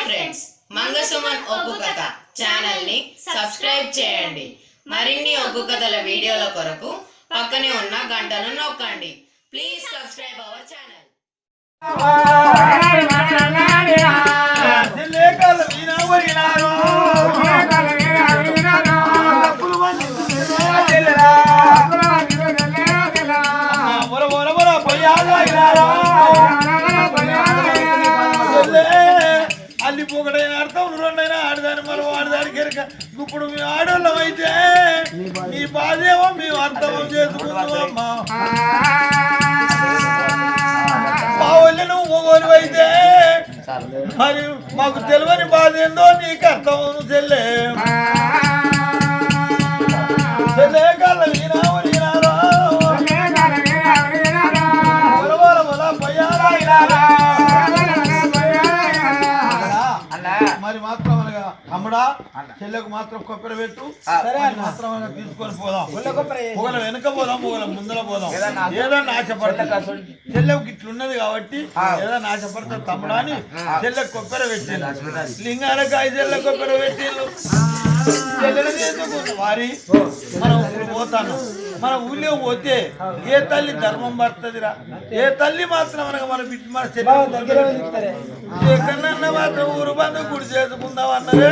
Friends, మంగసుమన్ ఒగ్గు కథ channel ని subscribe చేయండి. మరిన్ని ఒగ్గు కథల వీడియోల కొరకు పక్కనే ఉన్న గంటను నొక్కండి. Please subscribe our channel. అల్లి పోకడైనా అర్థం రెండైనా ఆడదాని మనం ఆడదానికి ఇప్పుడు మీ ఆడోళ్ళం అయితే నీ బాధేమో మేము అర్థం చేసుకుందామమ్మా. మా వాళ్ళు నువ్వు మొగోలు అయితే మరి మాకు తెలియని బాధ ఏందో నీకు అర్థం చెల్లె చెల్లె కళ్ళ వీరావు మరి మాత్రం అమ్ముడా చెల్లెకు మాత్రం కొబ్బరి పెట్టు మాత్రం తీసుకొని పోదాం. పొగల వెనక పోదాం, పొగల ముందర పోదాం. ఏదన్నా ఆశపడతా చెల్లెకు ఇట్లున్నది కాబట్టి ఏదన్నా ఆశపడతా తమ్ముడా అని చెల్లెకు కొబ్బరి పెట్టిండు. లింగాలకాయ చెల్లె కొబ్బరి పెట్టిండు. చెల్లెలు చేసుకుంటు వారి మనం ఇప్పుడు పోతాను. మన ఊళ్ళో పోతే ఏ తల్లి ధర్మం పడుతుందిరా, ఏ తల్లి మాత్రం మనకు మన బిడ్డ మన చెల్లె ఎక్కడన్నా మాత్రం ఊరు బంధు గుడి చేసుకుందాం అన్నదే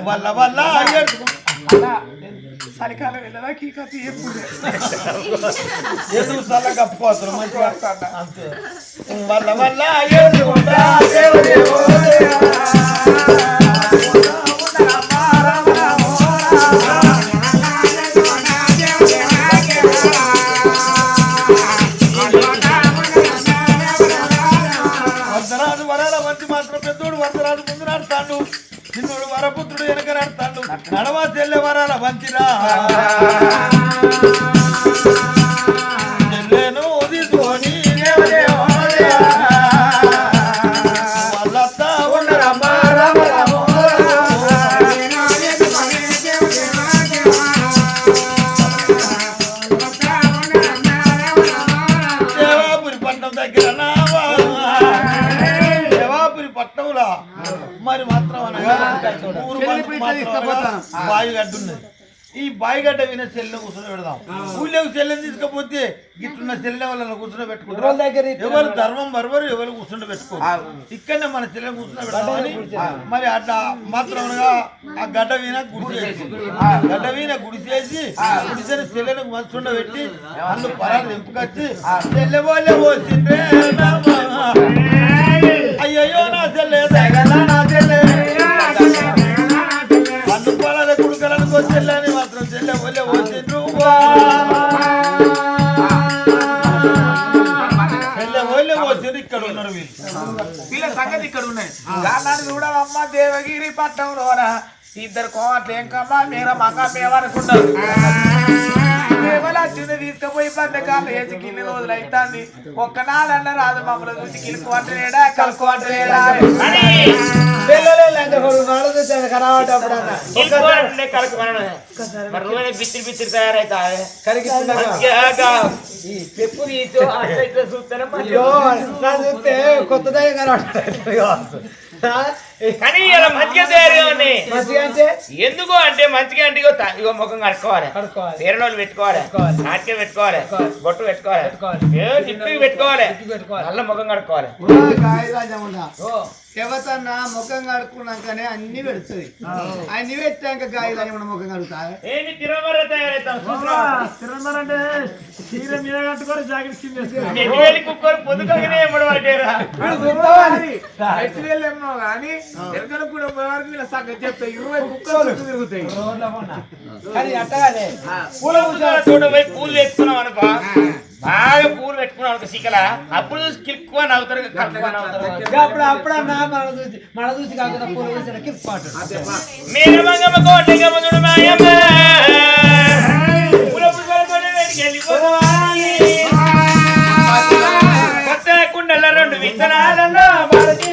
వల్ల వల్ల చలికాలం వెళ్ళదాకి ఎదురు చల్ల కప్పుకోవచ్చు మంచిగా అంతే వల్ల వల్ల చిన్నోడు వరపుత్రుడు వెనక నడతాడు. నడవా చెల్లె వరాల వంచిరా చెల్లెను తీసుకొని వాళ్ళత్తా ఉండరమ్మా దేవాపురి పట్నం దగ్గర దేవాపురి పట్నంలో మరి మాత్రం బాయిగడ్డ ఉన్నది. ఈ బాయిగడ్డ విన చెల్లె కూర్చొని పెడదాం. ఊళ్ళోకి చెల్లెని తీసుకపోతే గిట్లున్న చెల్లె వాళ్ళ కూర్చొని పెట్టుకుంటారు. ఎవరు ధర్మం బరబరు ఎవరు కూర్చుండి పెట్టుకో. ఇక్కడనే మన చెల్లెని కూర్చొని పెడదామని మరి అట్లా మాత్రం ఆ గడ్డ వీణ గుడిసేసి గడ్డ వీణ గుడిసేసి గుడిసిన చెల్లెని మంచుండ పెట్టి అందులో పరాలు ఎంపుకొచ్చి చెల్లె వాళ్ళే పోసిందే అయ్యయ్యో నా చెల్లె నా చెల్లె అందుకోవాల కుడుకలకు చెల్లెని మాత్రం చెల్లె ఒళ్ళే పోసిండ్రు చెల్లె ఒళ్ళే పోసిండ్రు. ఇక్కడ ఉన్నారు వీళ్ళ సంగతి ఇక్కడ ఉన్నాయి. కారణాన్ని కూడా అమ్మ దేవగిరి పట్టణంలోన ఇద్దరు కోట్లు ఏంకమ్మా మీర మక్క మేమనుకుంటారు. చిన్న తీసుకుపోయి పద్దెకాలు వేసి కిన్ని రోజులు అవుతుంది. ఒక్కనాడన్న రాదు మమ్మల్ని చూసి కిలుకోవట్లేడా కలుకోవట్లేడా బిత్తిరి బిత్తిరి తయారైతా చూస్తే కొత్తదా కానీ ఇలా మంచిగా తయారుగా ఉన్నాయి. ఎందుకు అంటే మంచిగా అంటే ఇగో ముఖం కడుక్కోవాలి, పేరణోళ్ళు పెట్టుకోవాలి, నాటికే పెట్టుకోవాలి, బొట్టు పెట్టుకోవాలి, టిప్పి పెట్టుకోవాలి, నల్ల ముఖం కడుక్కోవాలి. ఎవతన్నా ముఖం కడుక్కున్నాకనే అన్ని పెడుతుంది. అన్ని పెట్టాక గాయలు మన ముఖం కడుగుతాయి. తిరమర తయారైతాం. తిరమర అంటే చీర మీద కట్టుకొని జాకెట్ కింద కుక్కలు పొద్దుకనే ఎట్లేమో కానీ ఎరకలు కూడా వరకు వీళ్ళ సంగతి చెప్తాయి. 20 కుక్కలు తిరుగుతాయి. కానీ అట్టగానే పూలు వేసుకున్నాం అనుకో, బాగా పూలు పెట్టుకున్నాం సిక్కల అప్పుడు చూసి కిక్కు అని అవుతారు. అప్పుడన్నా మన చూసి కాకుండా పూలు వేసిన కిక్ పాటు మీరు మంగమ్మ కోటగమ్మ మాయమ్మ కొత్త కుండల 2 విత్తనాలలో భారతీ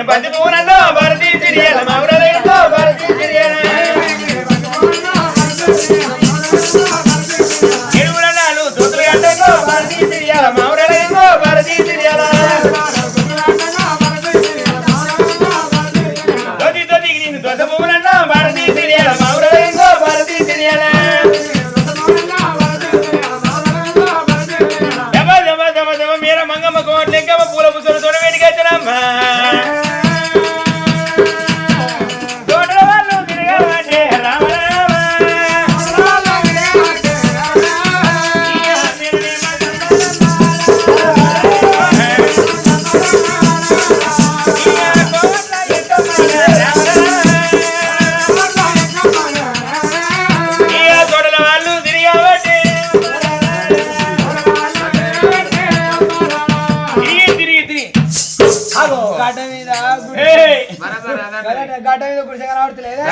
నేను బంతి పువ్వునందో భారతీ సిరియాల మౌరలైందో భారతీ సిరియాల ఎడుగులనాలు దొత్తులు గంటందో భారతీ సిరియాల మౌరలైందో భారతీ సిరియాల దొతి దొతికి నేను దొత పువ్వునందో భారతీ సిరియాల మౌరలైందో భారతీ సిరియాల పూల పుస్తలు తోడ వేడికి వచ్చినమ్మా తోటల వాళ్ళు తిరగమంటే రామ రామ తోటల వాళ్ళు తిరిగబట్టి గడ్డ మీద గుడిసె కనబడతలేదా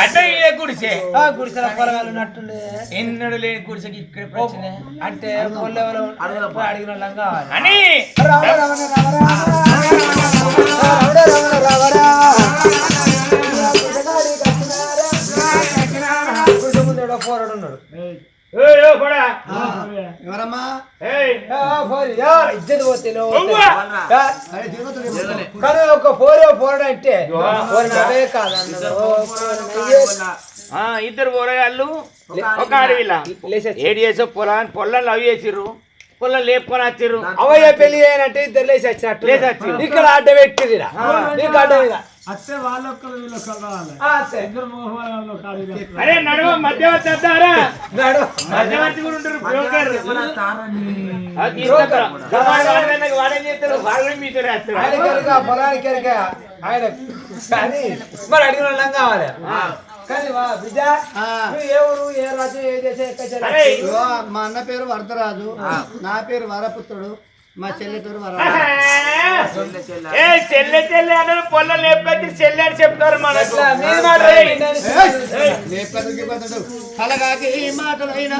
గుడిసెల పొరగాలు ఉన్నట్టుండే ఎన్నడు లేని గుడిసెకి ఇక్కడ ప్రశ్న అంటే పొల్లెవరు అడిగిన వాళ్ళం కావాలి అని పోరాడు ఉన్నాడు ఎవరమ్మా ఇజ్జత్ పోతే కానీ ఒక పోరాడు అంటే ఇద్దరు పోరగాళ్ళు ఒక అడవిలా ఏడు చేసే పొలాన్ని అవి చేసిర్రు పొలం లేపుకొని వచ్చిర్రు అవయ్య పెళ్లి చేయనంటే ఇద్దరు లేచి వచ్చినట్టు ఇక్కడ అడ్డ పెట్టింది నీకు అడ్డ మీద అరే నడువ మధ్యవర్తి వద్దారా మధ్యవర్తి కూడా ఉంటారు పొలానికి ఆయన కానీ మరి అడిగిన వాళ్ళం కావాలి కానీ విజయ ఏ ఊరు ఏ రాజు ఏ దేశం మా అన్న పేరు వరదరాజు నా పేరు వరపుత్రుడు మా చెల్లి పేరు చెల్లె చెల్లె అన్నారు పొలం లేపి చెల్లె అని చెప్తారు మనకు అలాగే ఈ మాటలైనా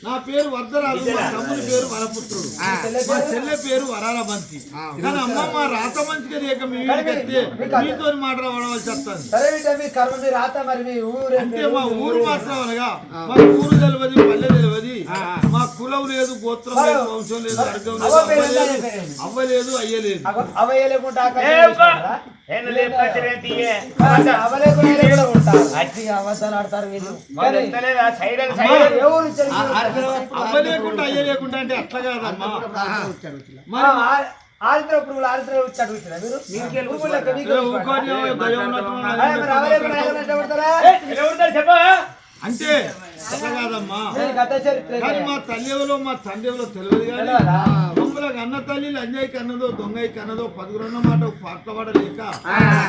నా పేరు వరదరాజు మా తమ్ముడి పేరు వరపుత్రుడు మా చెల్లె పేరు వరాలబంతి కానీ అమ్మమ్మ రాత మంచిగా లేక మీతో మాట్లాడవలసి వస్తాను అంటే మా ఊరు మాట్లాడగా మా ఊరు తెలియదు పల్లె తెలియదు మా కులం లేదు గోత్రం లేదు వంశం లేదు అర్గం లేదు అవ్వలేదు అయ్యలేదు అవ్వలేకుండా అయ్యలేకుండా అంటే అట్లా కాదమ్మా ఆరిద్ర పురుగులు ఆరిద్ర అంటే అట్లా కాదమ్మా కానీ మా తల్లి ఎవరో మా తండ్రి ఎవరో తెలియదు కానీ మమ్మల్ని అన్న తల్లి లంజాయికి అన్నదో దొంగకి అన్నదో 10 మాట పాటలు పడలేక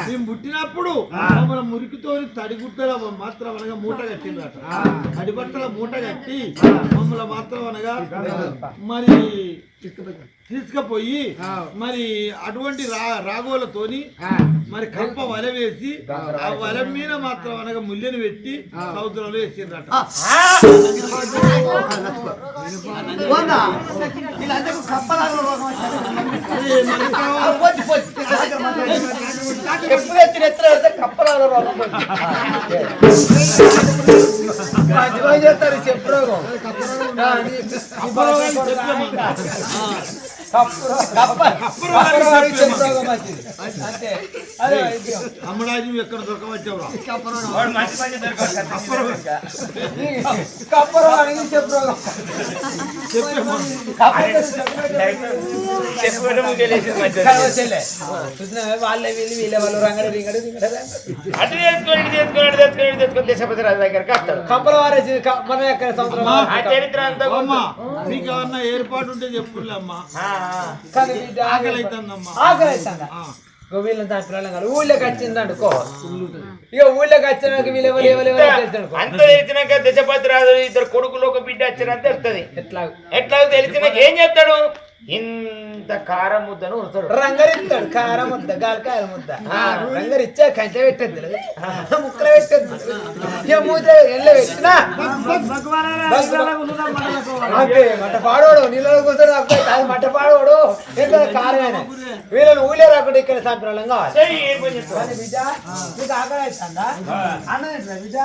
మేము పుట్టినప్పుడు మమ్మల్ని మురికితో తడిగుట్టల మాత్రం అనగా మూట కట్టిందట తడిబట్టల మూట కట్టి మమ్మల్ని మాత్రం అనగా మరి తీసుకుపోయి మరి అటువంటి రాగోలతోని మరి కప్ప వల వేసి ఆ వల మీద మాత్రం అనగా ముళ్ళని పెట్టి సముద్రంలో వేసిందట అమ్మడాజు ఎక్కడ దొరకవచ్చావురా వాళ్ళే వీళ్ళు వీళ్ళ వాళ్ళు రంగడి కప్పల వారే మనం ఎక్కడ మీకు ఏమన్నా ఏర్పాటు ఉంటే చెప్పులే అమ్మా ఆకలి అవుతుందమ్మా ఆకలి అవుతుందా వీళ్ళని దాని పిల్లలు కాదు ఊళ్ళోకి వచ్చింది అనుకో ఇక ఊళ్ళోకి వచ్చినాక వీళ్ళు ఎవరు అంత తెలిసినాక దశపతి రాజు ఇద్దరు కొడుకులు ఒక బిడ్డ వచ్చినంత తెలుస్తుంది. ఎట్లా తెలిసినాక ఏం చేస్తాడు? ఇంత కారం ముద్దను ఉంచుతాడు. రంగరిస్తాడు కారం ముద్ద గాలికాయల ముద్ద రంగరిచ్చా కంచె పెట్టద్దు ముక్కలు పెట్టద్దు ఇక మూత ఎల్ల పెట్టినా అంతే మట్ట పాడోడు నీళ్ళలో కూర్చొని అది మట్ట పాడోడు ఎంత కారమైన వీళ్ళని ఊళ్ళో రాకుండా ఇక్కడ సంప్రదాయం కావాలి. బిడ్డ నీకు ఆకలి అవుతుందా అన్నది బిడ్డ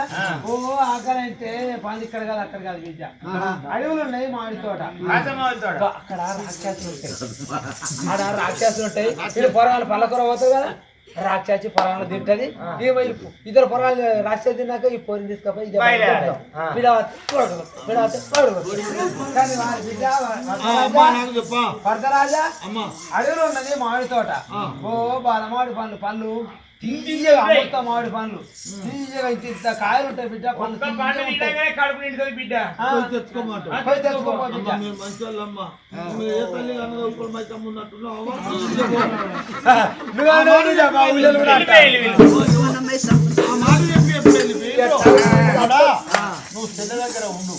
ఓ ఆకలి అంటే పంది ఇక్కడ కాదు అక్కడ కాదు బిడ్డ అడవులు ఉన్నాయి మామిడి తోట అక్కడ రాక్షసులు ఉంటాయి ఆడ రాక్షసులు ఉంటాయి వీళ్ళు పొరగాలు పల్లకూర పోతుంది కదా రాక్షసి పొరగాలు తింటది ఇద్దరు పొరగాలు రాక్షసి తిన్నాక ఈ పొరిని తీసుకపోయి భర్తరాజా అడవిలో ఉన్నది మామిడి తోట ఓ బాలమామిడి పండ్లు పండ్లు తీయగా మొత్తం మామిడి పండ్లు తీయగా ఇంత కాయలు ఉంటాయి బిడ్డ పండ్లు కడుపు నిండుతుంది బిడ్డ. నువ్వు చెల్ల దగ్గర ఉండు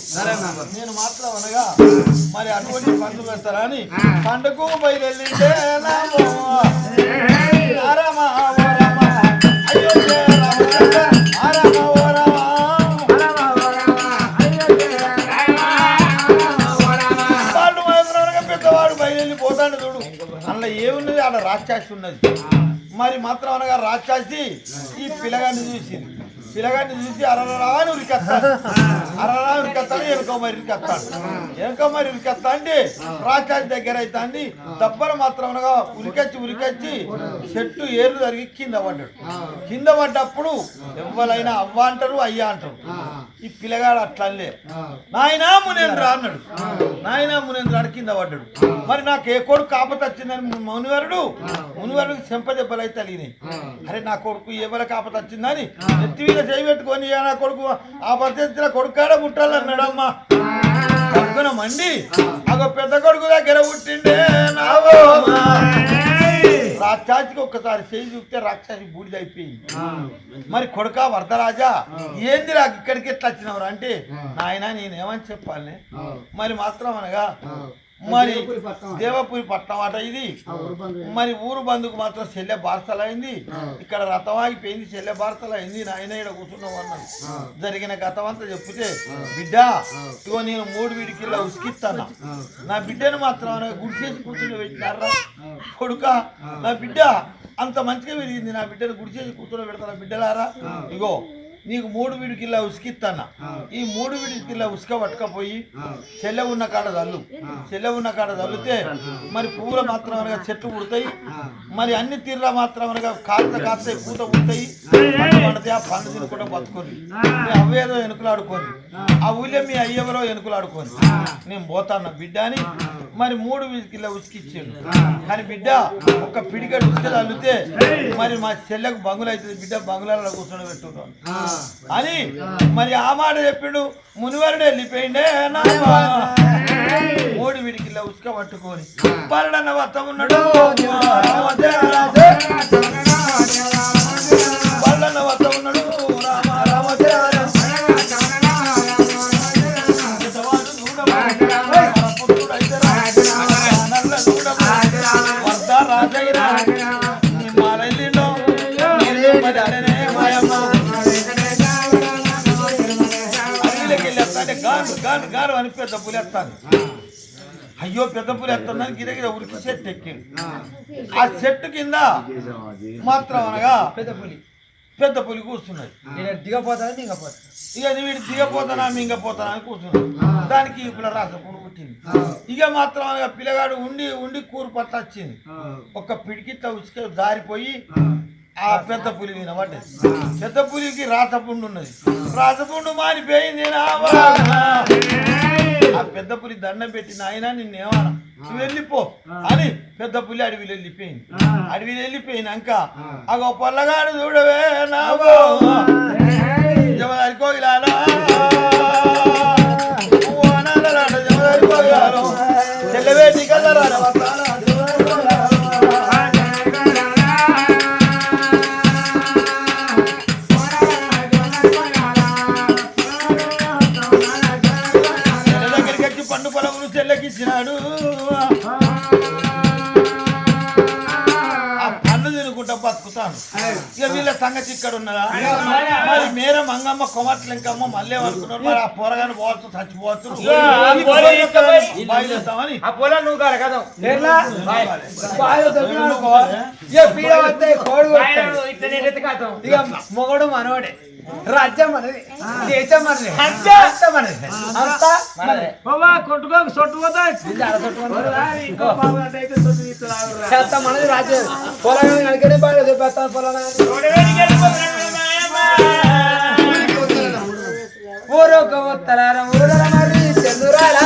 నేను మాత్రం అనగా మరి అటువంటి పండ్లు పెడతారా అని పండుగ బయలుదేరితే పెద్దవాడు బయలుపోతాడు చూడు అందులో ఏమున్నది ఆడ రాక్షసి ఉన్నది మరి మాత్రం అనగా రాక్షసి ఈ పిల్లగాన్ని చూసింది పిల్లగాన్ని చూసి అరరా అని ఉరికెత్తాడు అరరా ఉరికెత్తాడు ఎనుకో మరి ఉరికెత్తా అంటే రాక్షసి దగ్గర అవుతుంది దబ్బర మాత్రం అనగా ఉరికొచ్చి చెట్టు ఏరు జరిగి కింద పడ్డప్పుడు ఎవరైనా అవ్వ అంటారు అయ్యా అంటారు ఈ పిల్లగాడు అట్లనే నాయనా మునేంద్ర అన్నాడు నాయనా మునేంద్ర అని కింద పడ్డాడు మరి నాకు ఏ కొడుకు కాపత వచ్చిందని మునివరుడికి చెంప దెబ్బలు అయితే అలిగినాయి అరే నా కొడుకు ఎవరి కాపత వచ్చిందని ఎత్తి మీద చేయి పెట్టుకొని నా కొడుకు ఆ పద్ధతిలో కొడుకాడ పుట్టాలన్నాడమ్మా కొడుకున మండి అగో పెద్ద కొడుకు దగ్గర పుట్టిండే రాక్షసికి ఒక్కసారి చేయి చూస్తే రాక్షసి బూడిదైపోయింది మరి కొడుక వరదరాజా ఏంది రా ఇక్కడికి ఎట్లా వచ్చినవరు అంటే నాయన నేనేమని చెప్పాలి మరి మాత్రం అనగా మరి దేవపురి పట్నం అట ఇది మరి ఊరు బంధుకు మాత్రం చెల్లె బార్సలైంది ఇక్కడ రథం ఆగిపోయింది చెల్లె బార్సలైంది నాయన ఇక్కడ కూర్చున్నావు అన్నది జరిగిన గతం అంతా చెప్తే బిడ్డ ఇగో నేను 3 వీడికిల్లా ఉసికిస్తాను నా బిడ్డను మాత్రం గుడిసేసి కూర్చుని పెట్టినారా కొడుక నా బిడ్డ అంత మంచిగా పెరిగింది నా బిడ్డను గుడిసేసి కూర్చుని పెడతాను బిడ్డలారా ఇగో నీకు 3 వీడికిల్లా ఉసికిస్తాను ఈ 3 వీడికిల్లా ఉసుక పట్టుకపోయి చెల్లె ఉన్న కాడ చల్లితే మరి పువ్వులు మాత్రం అనగా చెట్లు పుడతాయి మరి అన్ని తీర్ల మాత్రం అనగా కాస్తాయి పూత పుడతాయి పడితే ఆ పండు తినకుండా బతుకొని అవ్వేదో ఎనుకలాడుకొని ఆ ఊళ్ళో మీ అయ్యెవరో ఎనుకలాడుకొని నేను పోతాను బిడ్డ అని మరి 3 వీడికిల్లా ఉసికిచ్చాడు కానీ బిడ్డ ఒక పిడిగడు ఉసుక చల్లితే మరి మా చెల్లెకు బంగులు అవుతుంది బిడ్డ బంగులలో కూర్చొని పెట్టున్నాను అని మరి ఆ మాట చెప్పిండు మునివరుడు వెళ్ళిపోయిండే 3 వీడికిల్లా ఉసుక పట్టుకొని పరడన్న వత్త ఉన్నాడు పరడన్న వత్త ఉన్నాడు గారు అని పెద్ద పులి ఎత్తాను అయ్యో పెద్ద పులి ఎత్తాను గిరగిర ఉరికి చెట్టు ఎక్కిండు ఆ చెట్టు కింద మాత్రం అనగా పెద్ద పులి కూర్చున్నది దిగపోతాను ఇక వీడు దిగపోతానా మింగపోతానా అని కూర్చున్నాడు దానికి ఇప్పుడు రాసపుడు పుట్టింది ఇక మాత్రం అనగా పిల్లగాడు ఉండి కూరు పట్ల వచ్చింది ఒక పిడికిట్ట ఉసుక జారిపోయి ఆ పెద్ద పులి వినబడ్డది పెద్ద పులికి రాసపుండు ఉన్నది రాసపుండు మారిపోయింది ఆ పెద్ద పులి దండం పెట్టిన ఆయన నిన్నేమన్నా నువ్వు వెళ్ళిపో అని పెద్ద పులి అడవిలో వెళ్ళిపోయినాక అగో పొల్లగాడు చూడవే నావో జమదారి కోగిలాలా జమదారి కోగిలాలో చెల్లవేటి కదరా ఇక వీళ్ళ సంగతి ఇక్కడ ఉన్నదా మరి మేర మంగమ్మ కొమట్ల ఇంకమ్మ మళ్ళీ అనుకున్నారు మరి ఆ పొరగాని పోవచ్చు చచ్చిపోవచ్చు బయలుదేరుతామని ఆ పొలం నువ్వు కాదు కదా ఇక మొగడు మనోడే రాజ్యం మనది దేశం మనది అంతా కొట్టుకోక సొట్టుపోతా మనది రాజ్యం పొలం కనుకనే బాగా చూపిస్తాను పొలం ఊరొక ఉత్తరాల ఊరల మరి చంద్రాల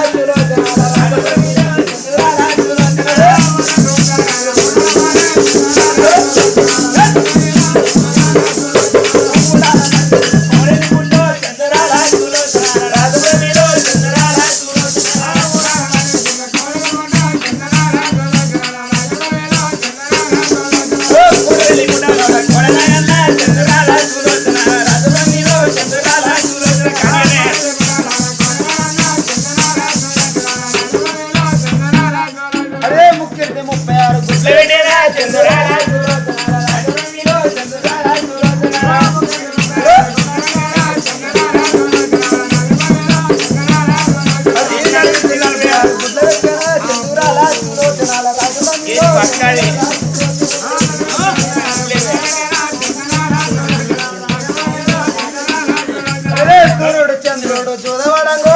చంద్రుడు చూడవడంగో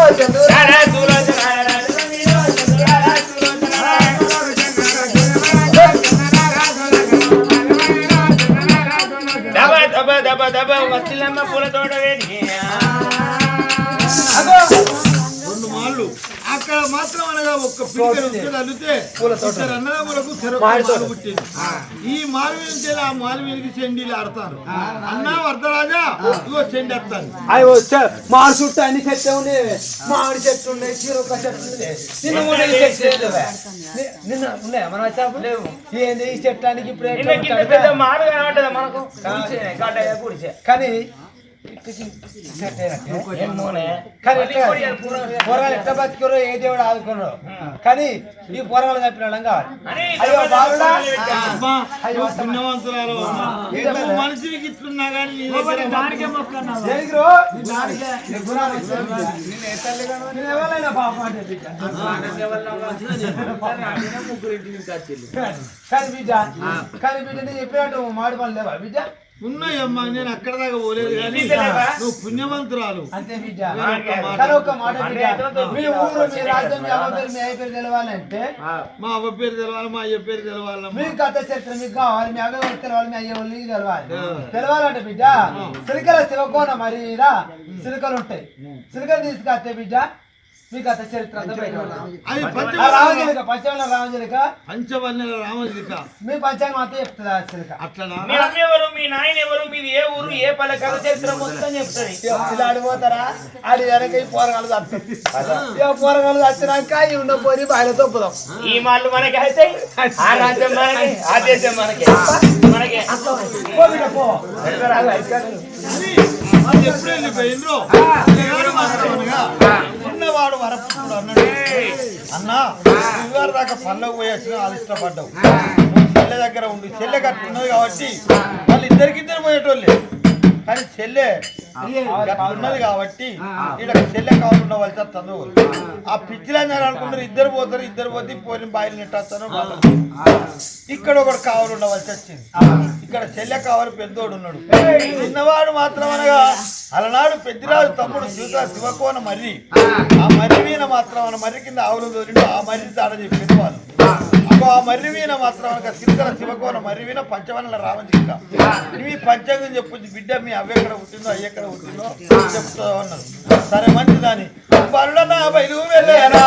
వచ్చిల్లమ్మ పూల తోట రెండు మాళ్ళు అక్కడ మాత్రం అనగా ఒక్క పిడికెడు అల్లితే అన్నదమ్ములకు చెరకు పుట్టింది ఈ మాలు నుంచి ఆ మాలు మీదకి చెండీలు ఆడతారు అన్న వరదరాజా ఇగో చెండి వస్తాను అవి వచ్చా మామిడి చుట్టూ అన్ని చెట్టు ఉన్నాయి మామిడి చెట్టు ఉన్నాయి చీరొక్క చెట్టు నిన్న ఉన్నాయా మన లేవు ఏంది ఈ చెట్టానికి ఇప్పుడు మాడు కనబడ్డదా మనకు కానీ పోరాలు ఎట్లా బతికారో ఏ దేవుడు ఆదుకున్నారో కానీ ఈ పోరాలు చెప్పిన వాళ్ళం కావాలి అయ్యో బాగుడా పుణ్యవంతురాలు మనిషికి ఇట్లున్నా కానీ ఎవరైనా పాప అంటే కానీ బిడ్డ నేను చెప్పినట్టు మాడి పనులు లేవా బిడ్డ ఉన్నాయమ్మా నేను అక్కడ దాకా పోలేదు కానీ నువ్వు పుణ్యవంతురాలు అంతే బిడ్డ కానీ ఒక మాట బిడ్డ మీ ఊరు మీ రాజ్యం మీ అమ్మ పేరు మీ అయ్య పేరు తెలవాలంటే మా అవ్వ పేరు తెలవాలి మా అయ్య పేరు తెలవాలి మీ కథ చరిత్ర మీకు కావాలి మీ అవ్వ వాళ్ళకి తెలవాలి మీ అయ్య వాళ్ళకి తెలవాలి తెలవాలంటే బిడ్డ సిలికల శివకోన మరి సిలికలు ఉంటాయి సిలికలు తీసుకొస్తే బిడ్డ మీ కథ చరిత్ర రామజలిక పంచవల్ల రామజలిక పంచవన్నెల రామజలిక మీ పంచాంగం అంతా చెప్తుంది సిలిక అట్లా మీ అమ్మ ఎవరు మీ నాయన ఎవరు మీది ఏ ఊరు ఏ పల్లె కథ చరిత్ర మొత్తం చెప్తుంది ఇలా ఆడిపోతారా ఆడి వెనక ఈ పోరగాలు చచ్చి పోరగాలు చచ్చినాక ఈ ఉన్న పోయి బాయిలో తొప్పుదాం ఈ మాటలు మనకి అయితే ఆ రాజ్యం మనకి ఆ దేశం మనకి మనకి ఎప్పుడు వెళ్ళిపోయిండ్రు చిన్నవాడు వరపుడు అన్నాడు అన్నా ఇవారు దాకా పనులకు పోయి వచ్చినా అది ఇష్టపడ్డావు చెల్లె దగ్గర ఉండి చెల్లె కట్టున్నది కాబట్టి వాళ్ళు ఇద్దరికిద్దరు పోయేటోళ్ళే కానీ చెల్లె ఉన్నది కాబట్టి ఇక్కడ చెల్లె కావాలన్న వాళ్ళు చేస్తాను ఆ పిచ్చిలని అనుకుంటారు ఇద్దరు పోతే పోయిన బాయిలు నెట్టేస్తాను ఇక్కడ ఒకడు కావాలన్న వాళ్ళు వచ్చింది ఇక్కడ చెల్లె కావాలి పెద్దోడు ఉన్నాడు చిన్నవాడు మాత్రం అనగా అలనాడు పెద్దిరాజు తమ్ముడు శివకోన మర్రి ఆ మర్రి వీణ మాత్రం మర్రి కింద ఆవులు దొరిండు ఆ మర్రి దాడ చెప్పింది వాళ్ళు అప్పుడు ఆ మర్రి వీణ మాత్రం అనగా సిరికల శివకోన మర్రి వీణ పంచవన్నెల రామజిక్క నువ్వు పంచాంగం చెప్పొచ్చు బిడ్డ మీ అవ్వ ఎక్కడ పుట్టిందో అయ్య ఎక్కడ పుట్టిందో చెప్తా అన్నారు సరే మంచిదాని బరుడనా బయలు వెళ్ళేనా